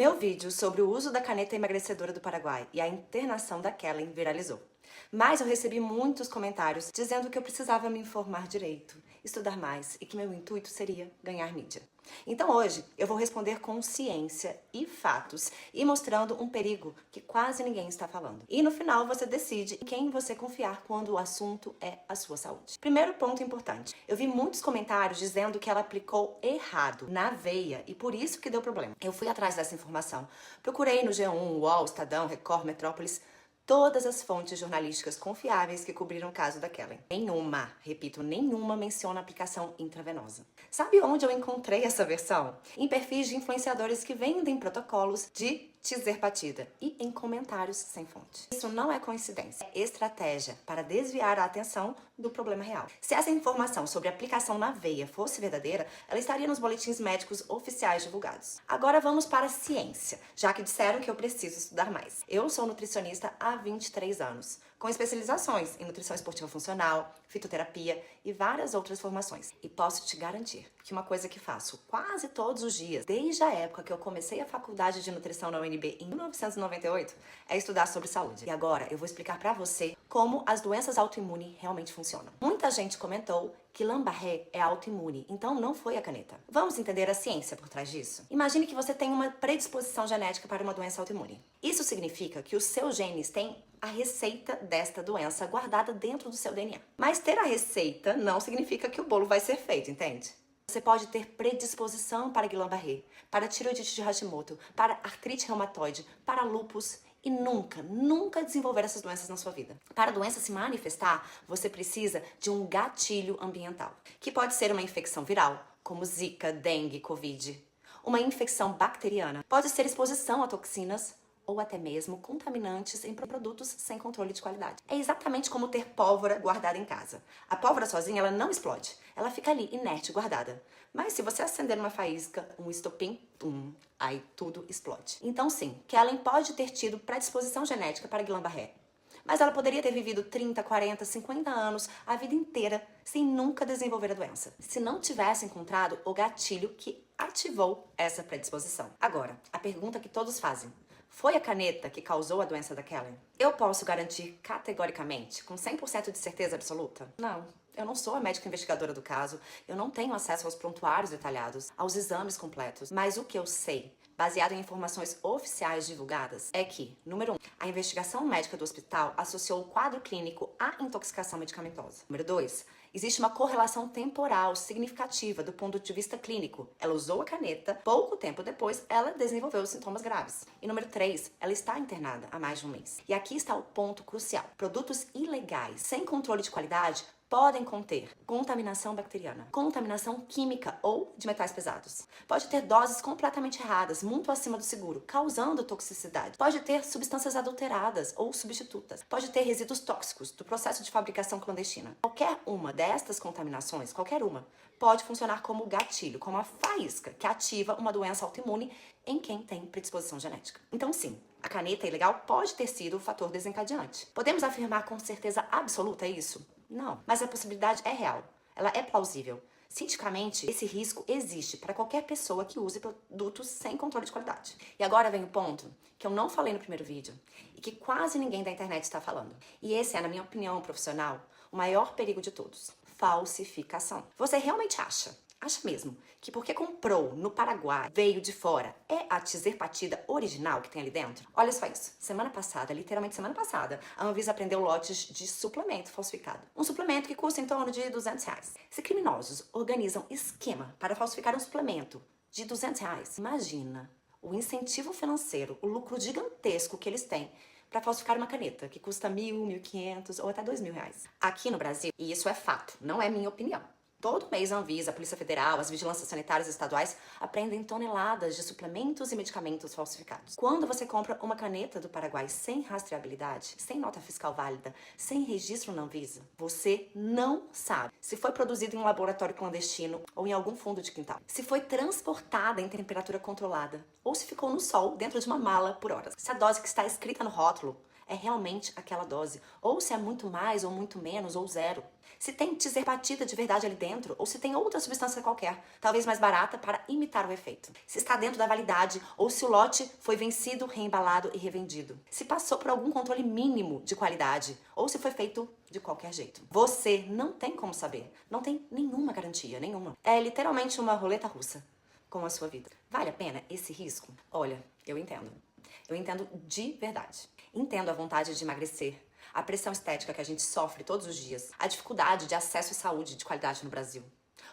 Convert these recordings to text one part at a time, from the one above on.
Meu vídeo sobre o uso da caneta emagrecedora do Paraguai e a internação da Kellen viralizou. Mas eu recebi muitos comentários dizendo que eu precisava me informar direito, estudar mais e que meu intuito seria ganhar mídia. Então hoje eu vou responder com ciência e fatos e mostrando um perigo que quase ninguém está falando. E no final você decide em quem você confiar quando o assunto é a sua saúde. Primeiro ponto importante. Eu vi muitos comentários dizendo que ela aplicou errado na veia e por isso que deu problema. Eu fui atrás dessa informação. Procurei no G1, UOL, Estadão, Record, Metrópolis, todas as fontes jornalísticas confiáveis que cobriram o caso da Kellen. Nenhuma, repito, nenhuma menciona aplicação intravenosa. Sabe onde eu encontrei essa versão? Em perfis de influenciadores que vendem protocolos de Tizerpatida e em comentários sem fonte. Isso não é coincidência, é estratégia para desviar a atenção do problema real. Se essa informação sobre aplicação na veia fosse verdadeira, ela estaria nos boletins médicos oficiais divulgados. Agora vamos para a ciência, já que disseram que eu preciso estudar mais. Eu sou nutricionista há 23 anos, com especializações em nutrição esportiva funcional, fitoterapia e várias outras formações. E posso te garantir que uma coisa que faço quase todos os dias, desde a época que eu comecei a faculdade de nutrição na UNB em 1998, é estudar sobre saúde. E agora eu vou explicar pra você como as doenças autoimunes realmente funcionam. Muita gente comentou que Guillain-Barré é autoimune, então não foi a caneta. Vamos entender a ciência por trás disso? Imagine que você tem uma predisposição genética para uma doença autoimune. Isso significa que os seus genes têm a receita desta doença guardada dentro do seu DNA. Mas ter a receita não significa que o bolo vai ser feito, entende? Você pode ter predisposição para Guillain-Barré, para tiroidite de Hashimoto, para artrite reumatoide, para lúpus e nunca desenvolver essas doenças na sua vida. Para a doença se manifestar, você precisa de um gatilho ambiental, que pode ser uma infecção viral, como Zika, dengue, Covid, uma infecção bacteriana, pode ser exposição a toxinas ou até mesmo contaminantes em produtos sem controle de qualidade. É exatamente como ter pólvora guardada em casa. A pólvora sozinha, ela não explode. Ela fica ali, inerte, guardada. Mas se você acender uma faísca, um estopim, aí tudo explode. Então sim, Kellen pode ter tido predisposição genética para Guillain-Barré. Mas ela poderia ter vivido 30, 40, 50 anos, a vida inteira, sem nunca desenvolver a doença. Se não tivesse encontrado o gatilho que ativou essa predisposição. Agora, a pergunta que todos fazem. Foi a caneta que causou a doença da Kellen? Eu posso garantir categoricamente, com 100% de certeza absoluta? Não. Eu não sou a médica investigadora do caso, eu não tenho acesso aos prontuários detalhados, aos exames completos. Mas o que eu sei, baseado em informações oficiais divulgadas, é que, número 1, a investigação médica do hospital associou o quadro clínico à intoxicação medicamentosa. Número 2, existe uma correlação temporal significativa do ponto de vista clínico. Ela usou a caneta, pouco tempo depois, ela desenvolveu sintomas graves. E número 3, ela está internada há mais de um mês. E aqui está o ponto crucial. Produtos ilegais, sem controle de qualidade, podem conter contaminação bacteriana, contaminação química ou de metais pesados. Pode ter doses completamente erradas, muito acima do seguro, causando toxicidade. Pode ter substâncias adulteradas ou substitutas. Pode ter resíduos tóxicos do processo de fabricação clandestina. Qualquer uma destas contaminações, qualquer uma, pode funcionar como gatilho, como a faísca que ativa uma doença autoimune em quem tem predisposição genética. Então sim, a caneta ilegal pode ter sido o fator desencadeante. Podemos afirmar com certeza absoluta isso? Não, mas a possibilidade é real, ela é plausível. Cientificamente, esse risco existe para qualquer pessoa que use produtos sem controle de qualidade. E agora vem o ponto que eu não falei no primeiro vídeo e que quase ninguém da internet está falando. E esse é, na minha opinião profissional, o maior perigo de todos: falsificação. Você realmente acha mesmo que porque comprou no Paraguai, veio de fora, é a Tizerpatida original que tem ali dentro? Olha só isso. Semana passada, literalmente semana passada, a Anvisa apreendeu lotes de suplemento falsificado. Um suplemento que custa em torno de R$200. Se criminosos organizam esquema para falsificar um suplemento de R$200, imagina o incentivo financeiro, o lucro gigantesco que eles têm para falsificar uma caneta que custa R$1.000, R$1.500 ou até R$2.000. Aqui no Brasil, e isso é fato, não é minha opinião, todo mês a Anvisa, a Polícia Federal, as vigilâncias sanitárias estaduais apreendem toneladas de suplementos e medicamentos falsificados. Quando você compra uma caneta do Paraguai sem rastreabilidade, sem nota fiscal válida, sem registro na Anvisa, você não sabe se foi produzido em um laboratório clandestino ou em algum fundo de quintal, se foi transportada em temperatura controlada ou se ficou no sol dentro de uma mala por horas. Se a dose que está escrita no rótulo é realmente aquela dose, ou se é muito mais, ou muito menos, ou zero. Se tem tizerbatida de verdade ali dentro, ou se tem outra substância qualquer, talvez mais barata, para imitar o efeito. Se está dentro da validade, ou se o lote foi vencido, reembalado e revendido. Se passou por algum controle mínimo de qualidade, ou se foi feito de qualquer jeito. Você não tem como saber. Não tem nenhuma garantia, nenhuma. É literalmente uma roleta russa com a sua vida. Vale a pena esse risco? Olha, eu entendo. Eu entendo de verdade. Entendo a vontade de emagrecer, a pressão estética que a gente sofre todos os dias, a dificuldade de acesso à saúde de qualidade no Brasil,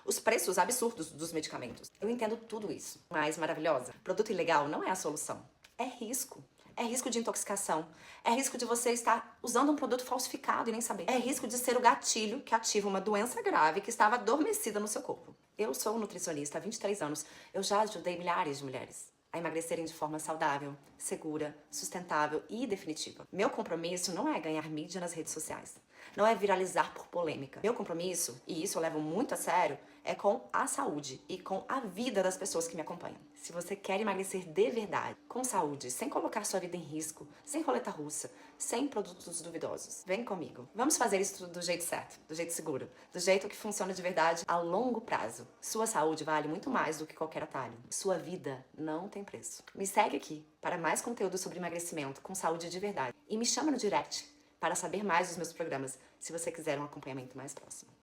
os preços absurdos dos medicamentos. Eu entendo tudo isso. Mas, maravilhosa, produto ilegal não é a solução. É risco. É risco de intoxicação. É risco de você estar usando um produto falsificado e nem saber. É risco de ser o gatilho que ativa uma doença grave que estava adormecida no seu corpo. Eu sou nutricionista há 23 anos. Eu já ajudei milhares de mulheres a emagrecerem de forma saudável, segura, sustentável e definitiva. Meu compromisso não é ganhar mídia nas redes sociais. Não é viralizar por polêmica. Meu compromisso, e isso eu levo muito a sério, é com a saúde e com a vida das pessoas que me acompanham. Se você quer emagrecer de verdade, com saúde, sem colocar sua vida em risco, sem roleta russa, sem produtos duvidosos, vem comigo. Vamos fazer isso do jeito certo, do jeito seguro, do jeito que funciona de verdade a longo prazo. Sua saúde vale muito mais do que qualquer atalho. Sua vida não tem preço. Me segue aqui para mais conteúdo sobre emagrecimento com saúde de verdade. E me chama no direct para saber mais dos meus programas, se você quiser um acompanhamento mais próximo.